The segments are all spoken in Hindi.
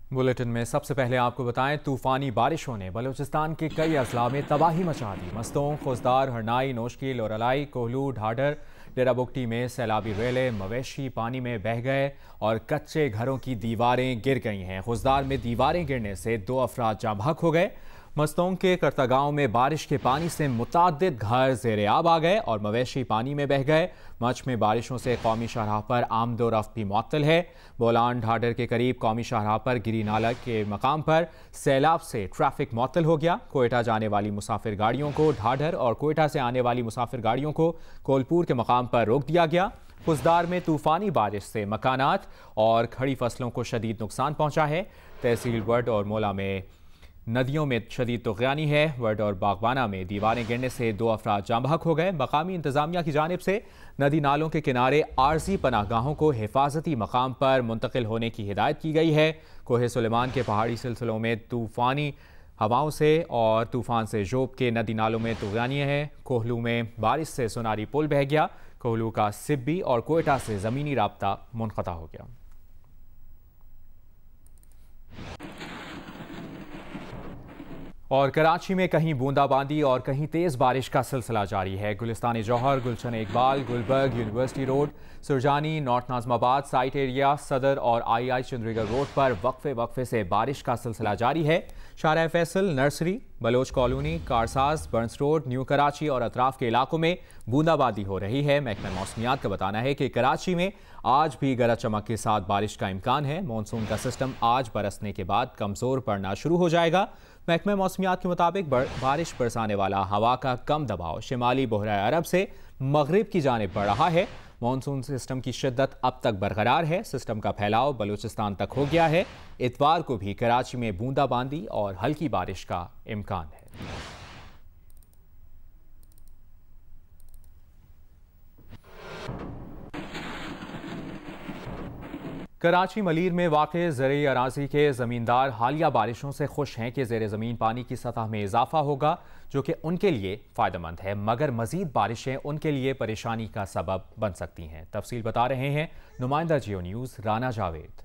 बुलेटिन में सबसे पहले आपको बताएं, तूफानी बारिशों ने बलूचिस्तान के कई अजला में तबाही मचा दी। मस्तों, खुजदार, हरनाई, नोशकी, लोरलाई, कोहलू, ढाडर, डेराबुगटी में सैलाबी रेले, मवेशी पानी में बह गए और कच्चे घरों की दीवारें गिर गई हैं। खुजदार में दीवारें गिरने से 2 अफराद जाँ बहक हो गए। मस्तों के करता गांव में बारिश के पानी से मुतादिद घर ज़ेरे आब आ गए और मवेशी पानी में बह गए। मच में बारिशों से कौमी शाहराह पर आमदोरफ्त भी मुअत्तल है। बोलान ढाडर के करीब कौमी शाहराह पर गिरी नाला के मकाम पर सैलाब से ट्रैफिक मुअत्तल हो गया। कोयटा जाने वाली मुसाफिर गाड़ियों को ढाडर और कोयटा से आने वाली मुसाफिर गाड़ियों को कोलपुर के मकाम पर रोक दिया गया। खुजदार में तूफानी बारिश से मकानात और खड़ी फसलों को शदीद नुकसान पहुंचा है। तहसील वड और मोला में नदियों में शदीद तुग़यानी है। वड और बागबाना में दीवारें गिरने से 2 अफराद जाँ बहक हो गए। मकामी इंतजामिया की जानिब से नदी नालों के किनारे आर्जी पनाहगाहों को हिफाजती मकाम पर मुंतकिल होने की हिदायत की गई है। कोहे सुलेमान के पहाड़ी सिलसिलों में तूफ़ानी हवाओं से और तूफ़ान से जोब के नदी नालों में तुग़यानी है। कोहलू में बारिश से सोनारी पुल बह गया। कोहलू का सिब्बी और कोयटा से ज़मीनी राब्ता मुनक़ता हो गया। और कराची में कहीं बूंदाबांदी और कहीं तेज़ बारिश का सिलसिला जारी है। Gulistan Jauhar, Gulshan Iqbal, Gulberg, university road, Surjani, north Nazimabad, site area, Saddar और आई चंद्रीगढ़ रोड पर वक्फे से बारिश का सिलसिला जारी है। Shahrah Faisal, nursery, Baloch colony, Karsaz, Burns road, new Karachi और अतराफ के इलाकों में बूंदाबांदी हो रही है। महकमा मौसमियात का बताना है कि कराची में आज भी गरज चमक के साथ बारिश का इम्कान है। मानसून का सिस्टम आज बरसने के बाद कमज़ोर पड़ना शुरू हो जाएगा। महकमा मौसमियात के मुताबिक बारिश बरसाने वाला हवा का कम दबाव शिमाली बहरा अरब से मगरिब की जानिब बढ़ रहा है। मानसून सिस्टम की शिद्दत अब तक बरकरार है। सिस्टम का फैलाव बलूचिस्तान तक हो गया है। इतवार को भी कराची में बूंदाबांदी और हल्की बारिश का इम्कान है। कराची मलीर में वाक़े ज़रई अराज़ी के ज़मींदार हालिया बारिशों से खुश हैं कि ज़ेरे ज़मीन पानी की सतह में इजाफा होगा, जो कि उनके लिए फ़ायदेमंद है, मगर मज़ीद बारिशें उनके लिए परेशानी का सबब बन सकती हैं। तफसील बता रहे हैं नुमाइंदा जियो न्यूज़ राना जावेद।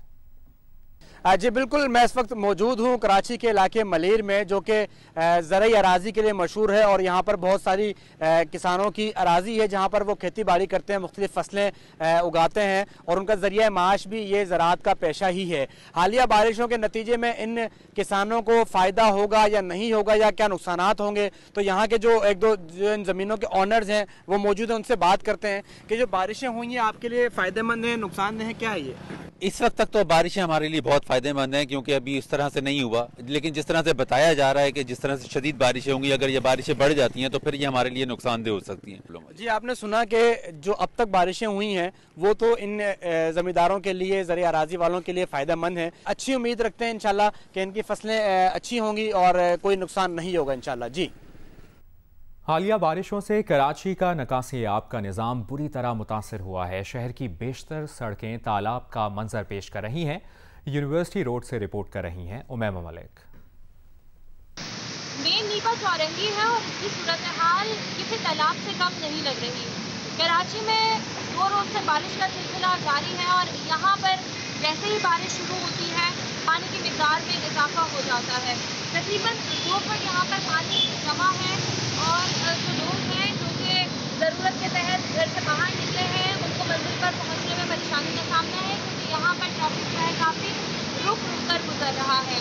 जी बिल्कुल, मैं इस वक्त मौजूद हूँ कराची के इलाके मलीर में, जो कि ज़रई अराज़ी के लिए मशहूर है और यहाँ पर बहुत सारी किसानों की अराज़ी है जहाँ पर वो खेती बाड़ी करते हैं, मुख्तलिफ फसलें उगाते हैं और उनका ज़रिया माश भी ये ज़राअत का पेशा ही है। हालिया बारिशों के नतीजे में इन किसानों को फ़ायदा होगा या नहीं होगा या क्या नुकसानात होंगे, तो यहाँ के जो एक दो इन ज़मीनों के ऑनर्स हैं वो मौजूद हैं, उनसे बात करते हैं कि जो बारिशें हुई हैं आपके लिए फ़ायदेमंद हैं, नुकसानदेह हैं, क्या है ये? इस वक्त तक तो बारिशें हमारे लिए बहुत फायदेमंद हैं, क्योंकि अभी इस तरह से नहीं हुआ, लेकिन जिस तरह से बताया जा रहा है कि जिस तरह से शदीद बारिशें होंगी, अगर ये बारिशें बढ़ जाती हैं तो फिर ये हमारे लिए नुकसानदेह हो सकती हैं। जी, आपने सुना कि जो अब तक बारिशें हुई हैं वो तो इन ज़मींदारों के लिए, ज़रिए अराज़ी वालों के लिए फ़ायदेमंद है। अच्छी उम्मीद रखते हैं इंशाल्लाह कि इनकी फसलें अच्छी होंगी और कोई नुकसान नहीं होगा इंशाल्लाह। जी, हालिया बारिशों से कराची का निकासी आब का निज़ाम बुरी तरह मुतासर हुआ है। शहर की बेशतर सड़कें तालाब का मंजर पेश कर रही हैं। यूनिवर्सिटी रोड से रिपोर्ट कर रही हैं उमैमा मलिक। मेन नीपा चौरंगी है और इसकी सूरत हाल किसी तालाब से कम नहीं लग रही। कराची में 2 रोज से बारिश का सिलसिला जारी है और यहाँ पर जैसे ही बारिश शुरू होती है पानी की मिकदार में इजाफा हो जाता है। तकरीबन 2 फुट यहाँ पर पानी जमा है और जो लोग हैं जो कि ज़रूरत के तहत घर से बाहर निकले हैं उनको मंजिल पर पहुँचने में परेशानी का सामना है, क्योंकि यहाँ पर ट्रैफिक जो है काफ़ी रुक कर गुजर रहा है।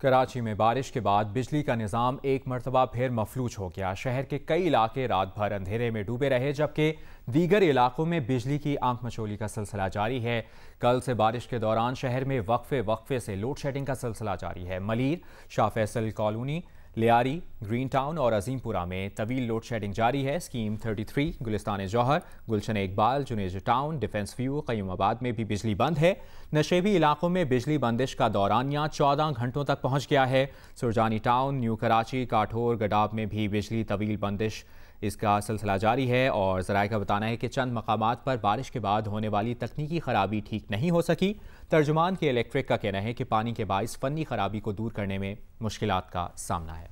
कराची में बारिश के बाद बिजली का निज़ाम एक मरतबा फिर मफलूज हो गया। शहर के कई इलाके रात भर अंधेरे में डूबे रहे, जबकि दीगर इलाकों में बिजली की आंख मचोली का सिलसिला जारी है। कल से बारिश के दौरान शहर में वक्फे से लोड शेडिंग का सिलसिला जारी है। Malir, Shah Faisal colony, Lyari, green town और अजीमपुरा में तवील लोड शेडिंग जारी है। Scheme 33, Gulistan Jauhar, Gulshan Iqbal, जुनेज town, defence view, क़य्यूमाबाद में भी बिजली बंद है। नशेबी इलाकों में बिजली बंदिश का दौरानिया 14 घंटों तक पहुंच गया है। सुरजानी टाउन, न्यू कराची, काठोर, गडाब में भी बिजली तवील बंदिश इसका सिलसिला जारी है और ज़राए का बताना है कि चंद मकामात पर बारिश के बाद होने वाली तकनीकी खराबी ठीक नहीं हो सकी। तर्जुमान के इलेक्ट्रिक का कहना है कि पानी के बाइस फनी खराबी को दूर करने में मुश्किलात का सामना है।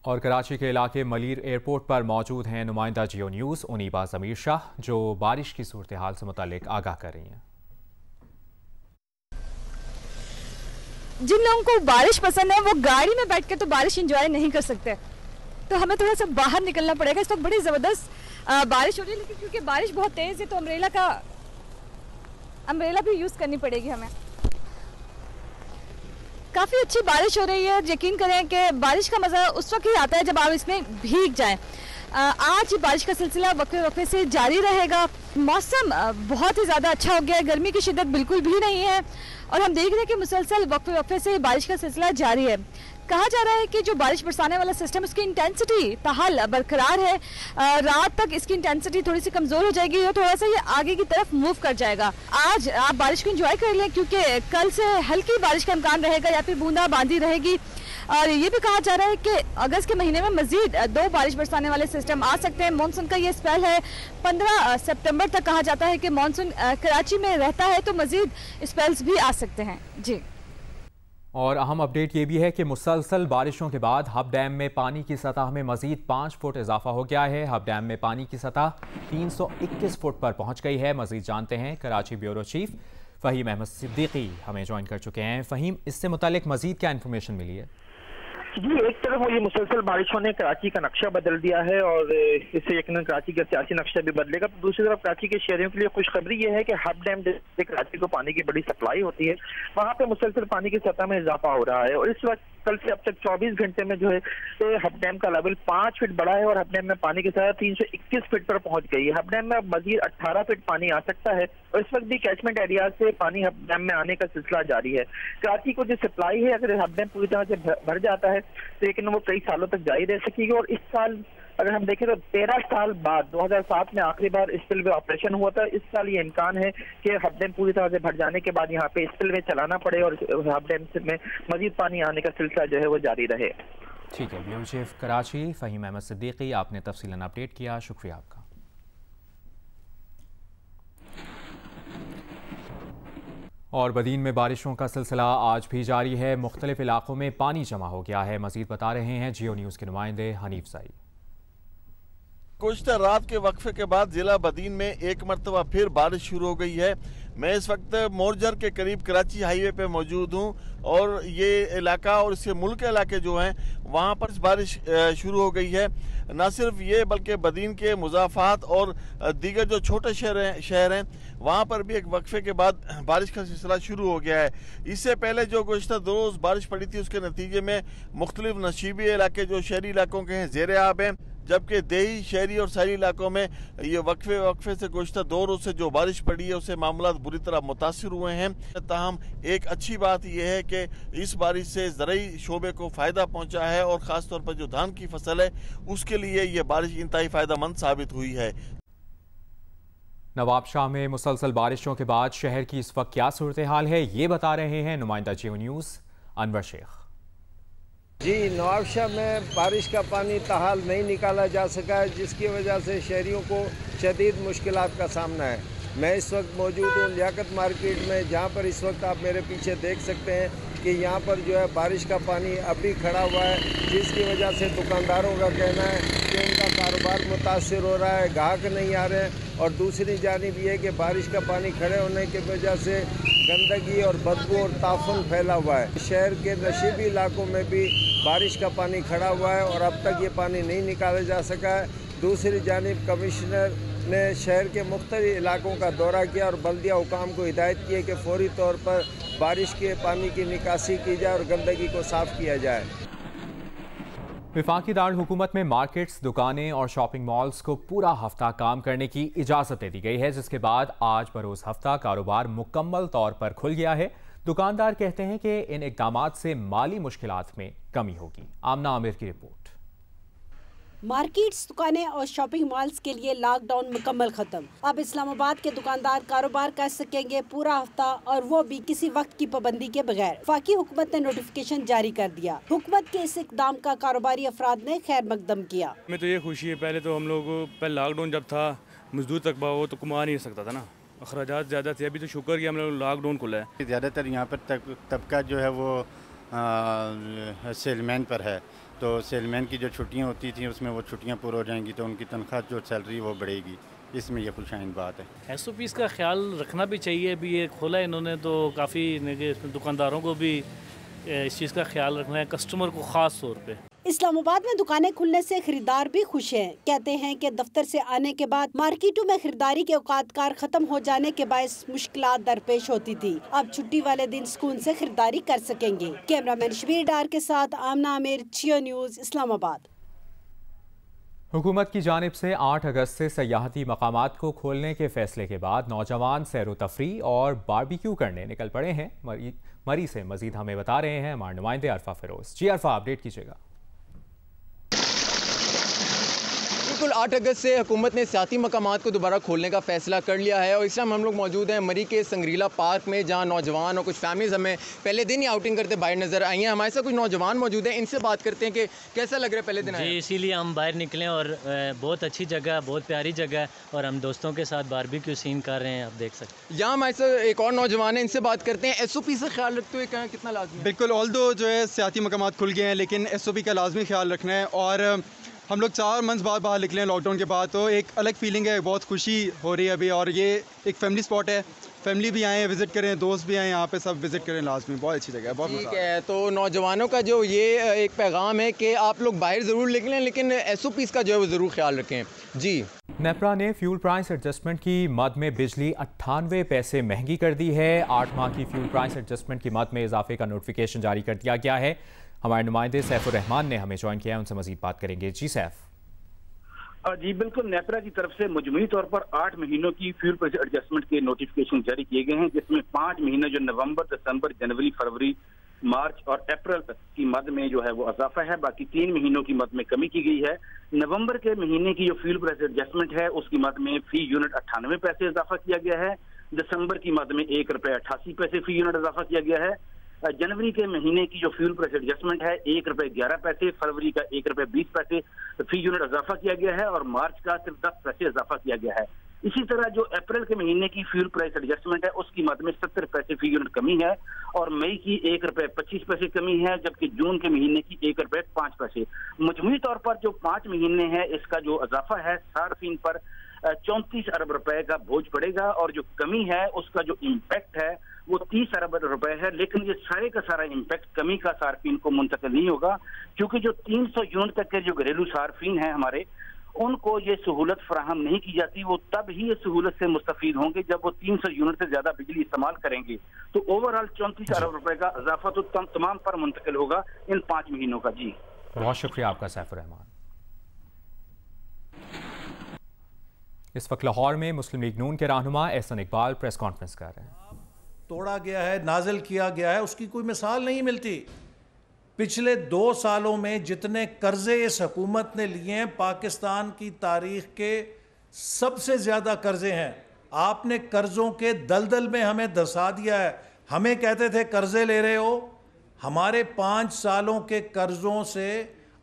और कराची के इलाके मलीर एयरपोर्ट पर मौजूद हैं नुमाइंदा जियो न्यूज़ उनीबा ज़मीर शाह, जो बारिश की सूरत हाल से मुतालिक आगाह कर रही हैं। जिन लोगों को बारिश पसंद है वो गाड़ी में बैठ के तो बारिश एंजॉय नहीं कर सकते, तो हमें थोड़ा सा बाहर निकलना पड़ेगा। इस वक्त बड़ी ज़बरदस्त बारिश हो रही है, लेकिन क्योंकि बारिश बहुत तेज़ है तो अम्ब्रेला भी यूज़ करनी पड़ेगी हमें। काफ़ी अच्छी बारिश हो रही है। यकीन करें कि बारिश का मज़ा उस वक्त ही आता है जब आप इसमें भीग जाएं। आज बारिश का सिलसिला वक्फे से जारी रहेगा। मौसम बहुत ही ज़्यादा अच्छा हो गया है, गर्मी की शिद्दत बिल्कुल भी नहीं है और हम देख रहे हैं कि मुसलसल वक्फे से बारिश का सिलसिला जारी है। कहा जा रहा है कि जो बारिश बरसाने वाला सिस्टम उसकी इंटेंसिटी ताहाल बरकरार है। रात तक इसकी इंटेंसिटी थोड़ी सी कमज़ोर हो जाएगी और थोड़ा सा ये आगे की तरफ मूव कर जाएगा। आज आप बारिश को एंजॉय कर लें क्योंकि कल से हल्की बारिश का इम्कान रहेगा या फिर बूंदाबांदी रहेगी। और ये भी कहा जा रहा है कि अगस्त के महीने में मजीद 2 बारिश बरसाने वाले सिस्टम आ सकते हैं। मानसून का ये स्पेल है 15 सितंबर तक। कहा जाता है कि मानसून कराची में रहता है तो मजीद स्पेल्स भी आ सकते हैं। जी, और अहम अपडेट ये भी है कि मुसलसल बारिशों के बाद हब डैम में पानी की सतह में मजीद 5 फुट इजाफा हो गया है। हब डैम में पानी की सतह 321 फुट पर पहुंच गई है। मजीद जानते हैं कराची ब्यूरो चीफ फ़हीम अहमद सिद्दीकी हमें ज्वाइन कर चुके हैं। फ़हीम, इससे मुतालिक मजीद क्या इन्फॉर्मेशन मिली है? जी, एक तरफ ये मुसलसल बारिशों ने कराची का नक्शा बदल दिया है और इससे यकीनन कराची का सियासी नक्शा भी बदलेगा। तो दूसरी तरफ कराची के शहरियों के लिए खुशखबरी ये है कि हब डैम से कराची को पानी की बड़ी सप्लाई होती है, वहाँ पे मुसलसल पानी की सतह में इजाफा हो रहा है। और इस वक्त कल से अब तक 24 घंटे में जो है हब डैम का लेवल 5 फीट बढ़ा है और हब डैम में पानी की सतह 321 फीट पर पहुंच गई है। हब डैम में अब मजीद 18 फीट पानी आ सकता है और इस वक्त भी कैचमेंट एरिया से पानी हब डैम में आने का सिलसिला जारी है। कराची को जो सप्लाई है, अगर हब डैम पूरी तरह से भर जाता है तो लेकिन वो कई सालों तक जारी रह सकेगी। और इस साल अगर हम देखें तो 13 साल बाद 2007 में आखिरी बार स्पिलवे ऑपरेशन हुआ था। इस साल ये इम्कान है कि हब डैम पूरी तरह से भर जाने के बाद यहाँ पे स्पिलवे चलाना पड़े और हब डैम में मजीद पानी आने का सिलसिला जो है वो जारी रहे। ठीक है, ब्यूरो चीफ कराची फ़हीम अहमद सिद्दीकी, आपने तफसीलन अपडेट किया, शुक्रिया आपका। और बदीन में बारिशों का सिलसिला आज भी जारी है। मुख्तलिफ इलाकों में पानी जमा हो गया है। मजीद बता रहे हैं जियो न्यूज़ के नुमाइंदे हनीफ साई। गुज़िश्ता रात के वक्फे के बाद जिला बदीन में एक मरतबा फिर बारिश शुरू हो गई है। मैं इस वक्त मोरजर के करीब कराची हाईवे पे मौजूद हूँ और ये इलाका और इसके मुल्क के इलाके जो हैं वहाँ पर बारिश शुरू हो गई है। न सिर्फ ये बल्कि बदीन के मुज़ाफ़ात और दीगर जो छोटे शहर हैं वहाँ पर भी एक वक्फे के बाद बारिश का सिलसिला शुरू हो गया है। इससे पहले जो गुज़िश्ता 2 रोज़ बारिश पड़ी थी उसके नतीजे में मुख्तलिफ नशीबी इलाके जो शहरी इलाकों के हैं ज़ेर आब हैं, जबकि देही शहरी और शहरी इलाकों में ये वक्फे से गुज़िश्ता 2 रोज़ से जो बारिश पड़ी है उससे मामलात बुरी तरह मुतासिर हुए हैं। ताहम एक अच्छी बात यह है कि इस बारिश से ज़रूरी शोबे को फ़ायदा पहुँचा है और ख़ास तौर पर जो धान की फसल है उसके लिए ये बारिश इंतहाई फ़ायदेमंद साबित हुई है। नवाब शाह में मुसलसल बारिशों के बाद शहर की इस वक्त क्या सूरत हाल है, ये बता रहे हैं नुमाइंदा जियो न्यूज़ अनवर शेख। जी, नवाब शाह में बारिश का पानी ताहाल नहीं निकाला जा सका है, जिसकी वजह से शहरियों को शदीद मुश्किलात का सामना है। मैं इस वक्त मौजूद हूँ लियाकत मार्केट में, जहाँ पर इस वक्त आप मेरे पीछे देख सकते हैं कि यहाँ पर जो है बारिश का पानी अभी खड़ा हुआ है, जिसकी वजह से दुकानदारों का कहना है कि उनका कारोबार मुतासिर हो रहा है, ग्राहक नहीं आ रहे हैं। और दूसरी जानिब ये कि बारिश का पानी खड़े होने की वजह से गंदगी और बदबू और ताफन फैला हुआ है। शहर के नशीबी इलाकों में भी बारिश का पानी खड़ा हुआ है और अब तक ये पानी नहीं निकाला जा सका है। दूसरी जानिब कमिश्नर ने शहर के मुख्तलिफ इलाकों का दौरा किया और बल्दिया हुकाम को हिदायत की है कि फौरी तौर पर बारिश के पानी की निकासी की जाए और गंदगी को साफ किया जाए। वफाकी दारुल हुकूमत में मार्केट्स, दुकानें और शॉपिंग मॉल्स को पूरा हफ्ता काम करने की इजाज़त दे दी गई है, जिसके बाद आज बरोज़ हफ्ता कारोबार मुकम्मल तौर पर खुल गया है। दुकानदार कहते हैं कि इन इक़दामात से माली मुश्किलात में कमी होगी। आमना आमिर की रिपोर्ट। मार्केट्स, दुकानें और शॉपिंग मॉल्स के लिए लॉकडाउन मुकम्मल खत्म। अब इस्लामाबाद के दुकानदार कारोबार कर सकेंगे पूरा हफ्ता, और वो भी किसी वक्त की पाबंदी के बगैर। वफाकी हुकूमत ने नोटिफिकेशन जारी कर दिया। हुकूमत के इस इकदाम का कारोबारी अफराद ने खैर मकदम किया। हमें तो ये खुशी है, पहले तो हम लोग पहले लॉकडाउन जब था मजदूर तक वो तो कमा नहीं सकता था ना, अखराजात ज़्यादा थे। अभी तो शुक्र कि हम लोग लॉकडाउन खुला है। ज़्यादातर यहाँ पर तबका जो है वो सेलमैन पर है, तो सेलमैन की जो छुट्टियां होती थी उसमें वो छुट्टियां पूरी हो जाएंगी तो उनकी तनख्वाह जो सैलरी वो बढ़ेगी, इसमें ये खुशाइन बात है। SOPs का ख्याल रखना भी चाहिए। अभी ये खोला इन्होंने तो काफ़ी दुकानदारों को भी इस चीज़ का ख्याल रखना है, कस्टमर को ख़ास तौर पे। इस्लामाबाद में दुकानें खुलने से खरीदार भी खुश हैं। कहते हैं कि दफ्तर से आने के बाद मार्केटों में खरीदारी के औकातकार खत्म हो जाने के बायस मुश्किलात दरपेश होती थी। अब छुट्टी वाले दिन सुकून से खरीदारी कर सकेंगे। कैमरामैन शबीर डार के साथ आमना आमिर, जियो न्यूज़, इस्लामाबाद। हुकूमत की जानिब से 8 अगस्त से सयाहती मकामात को खोलने के फैसले के बाद नौजवान सैर तफरी और बारबेक्यू करने निकल पड़े हैं। मरी से मजीद हमें बता रहे हैं हमारे नुमाइंदे अरफा फिरोज। जी अरफा, अपडेट कीजिएगा। बिल्कुल 8 अगस्त से हुकूमत ने सियाती मकामात को दोबारा खोलने का फ़ैसला कर लिया है और इस टाइम हम लोग मौजूद हैं मरी के संगरीला पार्क में, जहां नौजवान और कुछ फैमिलीज़ हमें पहले दिन ही आउटिंग करते बाहर नज़र आई हैं। हमारे साथ कुछ नौजवान मौजूद हैं, इनसे बात करते हैं कि कैसा लग रहा है पहले दिन जी। इसीलिए हम बाहर निकले और बहुत अच्छी जगह, बहुत प्यारी जगह है और हम दोस्तों के साथ बारबेक्यू सीन कर रहे हैं, आप देख सकते हैं। यहाँ हमारे साथ एक और नौजवान है, इनसे बात करते हैं। SOP से ख्याल रखते हुए कहें कितना लाजमी है? बिल्कुल, ऑल्दो जो है सियाती मकामात खुल गए हैं लेकिन SOP का लाजमी ख्याल रखना है। और हम लोग 4 मंथ बाद बाहर निकले हैं लॉकडाउन के बाद, तो एक अलग फीलिंग है, बहुत खुशी हो रही है अभी। और ये एक फैमिली स्पॉट है, फैमिली भी आए विज़िट करें, दोस्त भी आए यहाँ पे, सब विज़िट करें लाजमी। बहुत अच्छी जगह है, बहुत ठीक है। तो नौजवानों का जो ये एक पैगाम है कि आप लोग बाहर ज़रूर निकलें लेकिन SOPs का जो है वो ज़रूर ख्याल रखें। जी। नेपरा ने फ्यूल प्राइस एडजस्टमेंट की मद में बिजली 98 पैसे महंगी कर दी है। 8 माह की फ्यूल प्राइस एडजस्टमेंट की मद में इजाफे का नोटिफिकेशन जारी कर दिया गया है। हमारे नुमाइंदे सैफुर रहमान ने हमें ज्वाइन किया है, उनसे मजीद बात करेंगे। जी सैफ। जी बिल्कुल, नेपरा की तरफ से मजमूई तौर पर 8 महीनों की फ्यूल प्राइस एडजस्टमेंट के नोटिफिकेशन जारी किए गए हैं, जिसमें 5 महीने जो नवंबर, दिसंबर, जनवरी, फरवरी, मार्च और अप्रैल तक की मद में जो है वो इजाफा है। बाकी 3 महीनों की मद में कमी की गई है। नवंबर के महीने की जो फ्यूल प्राइस एडजस्टमेंट है उसकी मद में फी यूनिट 98 पैसे इजाफा किया गया है। दिसंबर की मद में ₹1.88 फी यूनिट इजाफा किया गया है। जनवरी के महीने की जो फ्यूल प्राइस एडजस्टमेंट है ₹1.11, फरवरी का ₹1.20 फी यूनिट इजाफा किया गया है और मार्च का सिर्फ 10 पैसे इजाफा किया गया है। इसी तरह जो अप्रैल के महीने की फ्यूल प्राइस एडजस्टमेंट है उसकी मद में 70 पैसे फी यूनिट कमी है और मई की ₹1.25 कमी है, जबकि जून के महीने की ₹1.05। मजमूई तौर पर जो 5 महीने है इसका जो इजाफा है सार्फिन पर 34 अरब रुपए का बोझ पड़ेगा और जो कमी है उसका जो इम्पैक्ट है वो 30 अरब रुपए है। लेकिन ये सारे का सारा इम्पैक्ट कमी का सार्फिन को मुंतकिल नहीं होगा, क्योंकि जो 300 यूनिट तक के जो घरेलू सार्फिन है हमारे, उनको ये सहूलत फराहम नहीं की जाती। वो तब ही ये सहूलत से मुस्तफीद होंगे जब वो 300 यूनिट से ज्यादा बिजली इस्तेमाल करेंगे। तो ओवरऑल 34 अरब रुपए का इजाफा तो तमाम पर मुंतकिल होगा इन 5 महीनों का। जी बहुत शुक्रिया आपका सैफुर रहमान। इस वक्त लाहौर में मुस्लिम लीग नून के रहनुमा एहसन इकबाल प्रेस कॉन्फ्रेंस कर रहे हैं। तोड़ा गया है, नाजिल किया गया है, उसकी कोई मिसाल नहीं मिलती। पिछले 2 सालों में जितने कर्जे इस हुकूमत ने लिए हैं, पाकिस्तान की तारीख के सबसे ज़्यादा कर्जे हैं। आपने कर्जों के दलदल में हमें धंसा दिया है। हमें कहते थे कर्जे ले रहे हो, हमारे 5 सालों के कर्जों से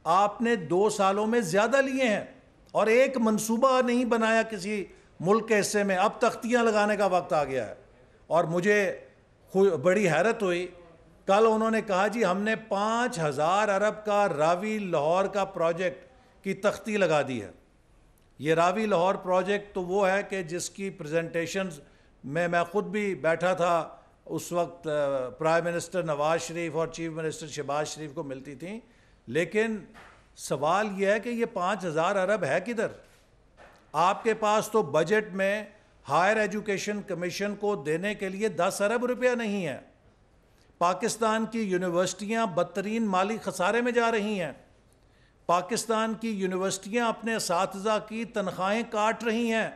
आपने 2 सालों में ज़्यादा लिए हैं और एक मंसूबा नहीं बनाया किसी मुल्क के हिस्से में। अब तख्तियाँ लगाने का वक्त आ गया है और मुझे बड़ी हैरत हुई, कल उन्होंने कहा जी हमने 5000 अरब का रावी लाहौर का प्रोजेक्ट की तख्ती लगा दी है। ये रावी लाहौर प्रोजेक्ट तो वो है कि जिसकी प्रेजेंटेशंस में मैं ख़ुद भी बैठा था, उस वक्त प्राइम मिनिस्टर नवाज शरीफ और चीफ मिनिस्टर शहबाज शरीफ को मिलती थी। लेकिन सवाल यह है कि ये 5000 अरब है किधर? आपके पास तो बजट में हायर एजुकेशन कमीशन को देने के लिए 10 अरब रुपया नहीं है। पाकिस्तान की यूनिवर्सिटियां बदतरीन माली खसारे में जा रही हैं। पाकिस्तान की यूनिवर्सिटियां अपने असातिज़ा की तनख्वाहें काट रही हैं।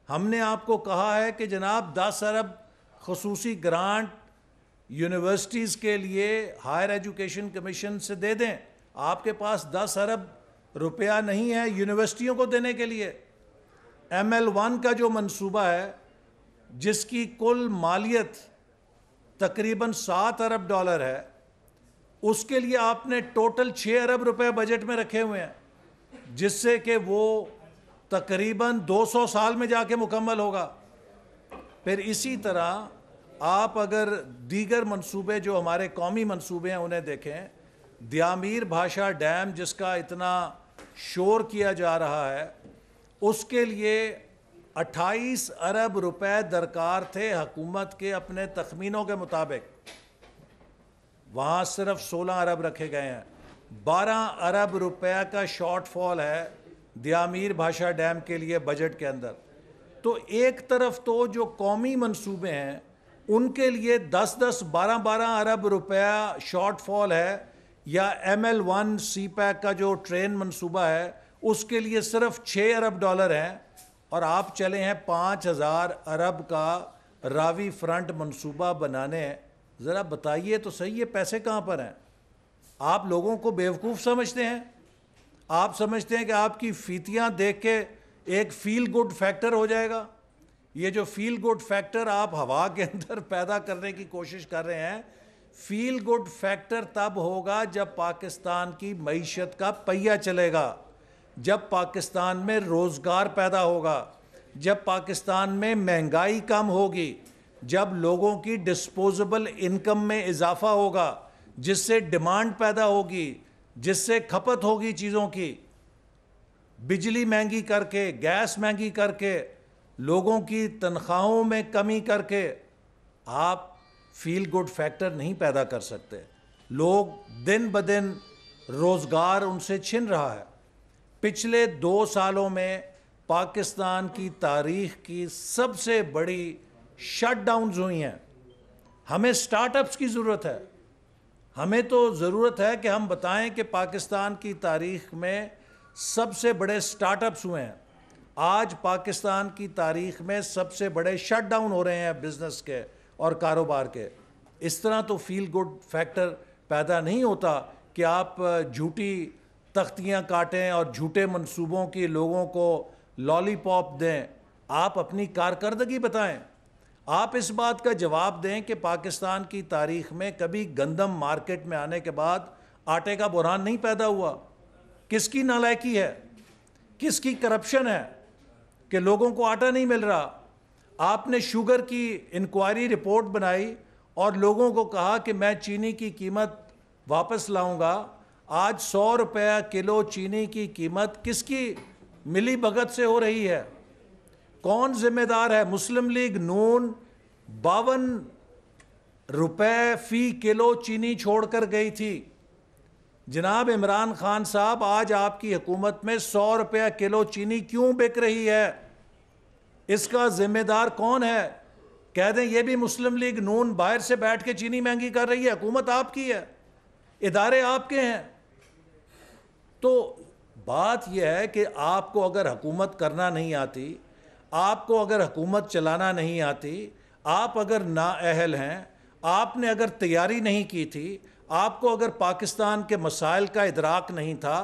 हमने आपको कहा है कि जनाब 10 अरब खसूसी ग्रांट यूनिवर्सिटीज़ के लिए हायर एजुकेशन कमीशन से दे दें। आपके पास 10 अरब रुपया नहीं है यूनिवर्सिटियों को देने के लिए। ML1 का जो मंसूबा है जिसकी कुल मालियत तकरीबन $7 अरब है, उसके लिए आपने टोटल 6 अरब रुपए बजट में रखे हुए हैं, जिससे कि वो तकरीबन 200 साल में जाके मुकम्मल होगा। फिर इसी तरह आप अगर दीगर मंसूबे जो हमारे कौमी मंसूबे हैं उन्हें देखें दियामीर भाषा डैम जिसका इतना शोर किया जा रहा है, उसके लिए 28 अरब रुपए दरकार थे हुकूमत के अपने तखमीनों के मुताबिक। वहाँ सिर्फ 16 अरब रखे गए हैं। 12 अरब रुपए का शॉर्टफॉल है दियामीर भाषा डैम के लिए बजट के अंदर। तो एक तरफ तो जो कौमी मंसूबे हैं उनके लिए 10-10, 12-12 अरब रुपया शॉर्टफॉल है, या ML1 CPEC का जो ट्रेन मंसूबा है उसके लिए सिर्फ 6 अरब डॉलर हैं, और आप चले हैं 5000 अरब का रावी फ्रंट मंसूबा बनाने। ज़रा बताइए तो सही, ये पैसे कहाँ पर हैं? आप लोगों को बेवकूफ़ समझते हैं? आप समझते हैं कि आपकी फीतियाँ देख के एक फील गुड फैक्टर हो जाएगा? ये जो फील गुड फैक्टर आप हवा के अंदर पैदा करने की कोशिश कर रहे हैं, फील गुड फैक्टर तब होगा जब पाकिस्तान की मईशत का पहिया चलेगा, जब पाकिस्तान में रोज़गार पैदा होगा, जब पाकिस्तान में महंगाई कम होगी, जब लोगों की डिस्पोजेबल इनकम में इजाफा होगा, जिससे डिमांड पैदा होगी, जिससे खपत होगी चीज़ों की। बिजली महंगी करके, गैस महंगी करके, लोगों की तनख्वाहों में कमी करके आप फील गुड फैक्टर नहीं पैदा कर सकते। लोग दिन ब दिन रोज़गार उनसे छिन रहा है। पिछले 2 सालों में पाकिस्तान की तारीख की सबसे बड़ी शटडाउन्स हुई हैं। हमें स्टार्टअप्स की ज़रूरत है। हमें तो ज़रूरत है कि हम बताएं कि पाकिस्तान की तारीख में सबसे बड़े स्टार्टअप्स हुए हैं। आज पाकिस्तान की तारीख में सबसे बड़े शटडाउन हो रहे हैं बिज़नेस के और कारोबार के। इस तरह तो फील गुड फैक्टर पैदा नहीं होता कि आप झूठी तख्तियाँ काटें और झूठे मंसूबों की लोगों को लॉलीपॉप दें। आप अपनी कारकर्दगी बताएं। आप इस बात का जवाब दें कि पाकिस्तान की तारीख में कभी गंदम मार्केट में आने के बाद आटे का बुरहान नहीं पैदा हुआ। किसकी नालायकी है, किसकी करप्शन है कि लोगों को आटा नहीं मिल रहा? आपने शुगर की इंक्वायरी रिपोर्ट बनाई और लोगों को कहा कि मैं चीनी की कीमत वापस लाऊंगा। आज 100 रुपया किलो चीनी की कीमत किसकी मिली भगत से हो रही है? कौन जिम्मेदार है? मुस्लिम लीग नून 52 रुपए फी किलो चीनी छोड़कर गई थी। जनाब इमरान खान साहब, आज आपकी हुकूमत में 100 रुपया किलो चीनी क्यों बिक रही है? इसका जिम्मेदार कौन है? कह दें ये भी मुस्लिम लीग नून बाहर से बैठ के चीनी महंगी कर रही है। हुकूमत आपकी है, इदारे आपके हैं। तो बात यह है कि आपको अगर हुकूमत करना नहीं आती, आपको अगर हुकूमत चलाना नहीं आती, आप अगर नाअहल हैं, आपने अगर तैयारी नहीं की थी, आपको अगर पाकिस्तान के मसाइल का इदराक नहीं था,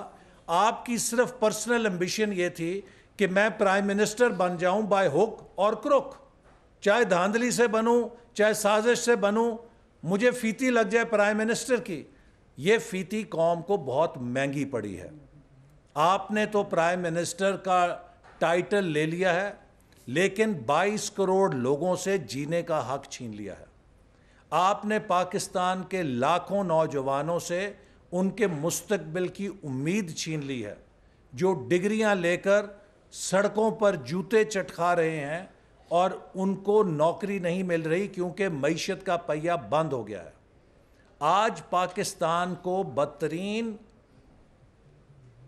आपकी सिर्फ पर्सनल एम्बिशन ये थी कि मैं प्राइम मिनिस्टर बन जाऊं बाय हुक और क्रुक, चाहे धांधली से बनूं चाहे साजिश से बनूं, मुझे फीती लग जाए प्राइम मिनिस्टर की। ये फीती कौम को बहुत महंगी पड़ी है। आपने तो प्राइम मिनिस्टर का टाइटल ले लिया है, लेकिन 22 करोड़ लोगों से जीने का हक छीन लिया है। आपने पाकिस्तान के लाखों नौजवानों से उनके मुस्तकबिल की उम्मीद छीन ली है, जो डिग्रियां लेकर सड़कों पर जूते चटका रहे हैं और उनको नौकरी नहीं मिल रही क्योंकि मईशत का पहिया बंद हो गया है। आज पाकिस्तान को बदतरीन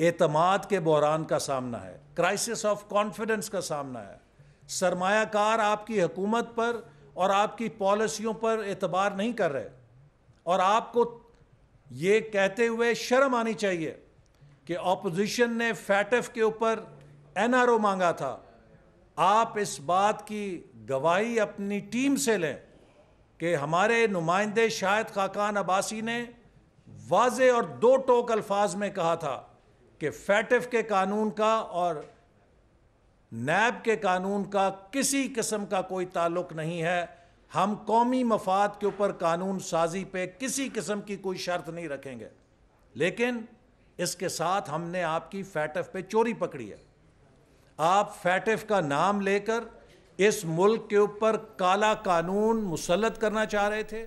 एतमाद के बहरान का सामना है, क्राइसिस ऑफ कॉन्फिडेंस का सामना है। सरमायाकार आपकी हुकूमत पर और आपकी पॉलिसियों पर एतबार नहीं कर रहे, और आपको ये कहते हुए शर्म आनी चाहिए कि ऑपोजिशन ने फैटफ के ऊपर एनआरओ मांगा था। आप इस बात की गवाही अपनी टीम से लें कि हमारे नुमाइंदे शाहिद खाकान अब्बासी ने वाज़े और दो टोक अल्फाज में कहा था कि फैटफ के कानून का और नैब के कानून का किसी किस्म का कोई ताल्लुक नहीं है। हम कौमी मफाद के ऊपर कानून साजी पे किसी किस्म की कोई शर्त नहीं रखेंगे। लेकिन इसके साथ हमने आपकी फैटफ पे चोरी पकड़ी है। आप फैटफ का नाम लेकर इस मुल्क के ऊपर काला कानून मुसल्लत करना चाह रहे थे।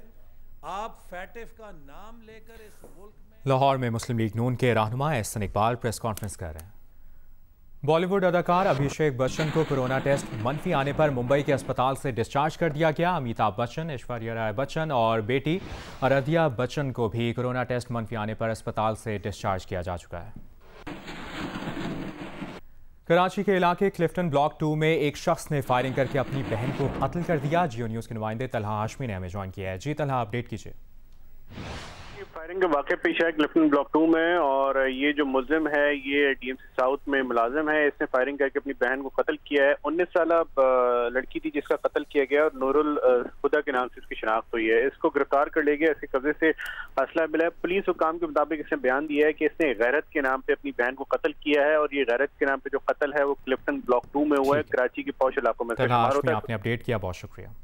आप फैटफ का नाम लेकर इस मुल्क में लाहौर में मुस्लिम लीग नून के रहनुमा एहसन इकबाल प्रेस कॉन्फ्रेंस कर रहे हैं। बॉलीवुड अदाकार अभिषेक बच्चन को कोरोना टेस्ट मनफी आने पर मुंबई के अस्पताल से डिस्चार्ज कर दिया गया। अमिताभ बच्चन, ऐश्वर्या राय बच्चन और बेटी आराध्या बच्चन को भी कोरोना टेस्ट मनफी आने पर अस्पताल से डिस्चार्ज किया जा चुका है। कराची के इलाके क्लिफ्टन ब्लॉक 2 में एक शख्स ने फायरिंग करके अपनी बहन को कत्ल कर दिया। जियो न्यूज़ के नुमाइंदे तलहा हाशमी ने हमें ज्वाइन किया है। जी तलहा, अपडेट कीजिए। फायरिंग का वाक़या पेश है क्लिफ्टन ब्लॉक 2 में और ये जो मुल्जिम है ये डीएमसी साउथ में मुलाजिम है। इसने फायरिंग करके अपनी बहन को कत्ल किया है। 19 साल लड़की थी जिसका कत्ल किया गया और नूरुल खुदा के नाम से इसकी शिनाख्त हुई है। इसको गिरफ्तार कर लिया गया। इसके कब्जे से असला मिला है। पुलिस हुकाम के मुताबिक इसने बयान दिया है कि इसने गैरत के नाम पे अपनी बहन को कत्ल किया है और ये गैरत के नाम पे जो कत्ल है वो क्लिफ्टन ब्लॉक 2 में हुआ है। कराची के पौश इलाकों में आपने अपडेट किया, बहुत शुक्रिया।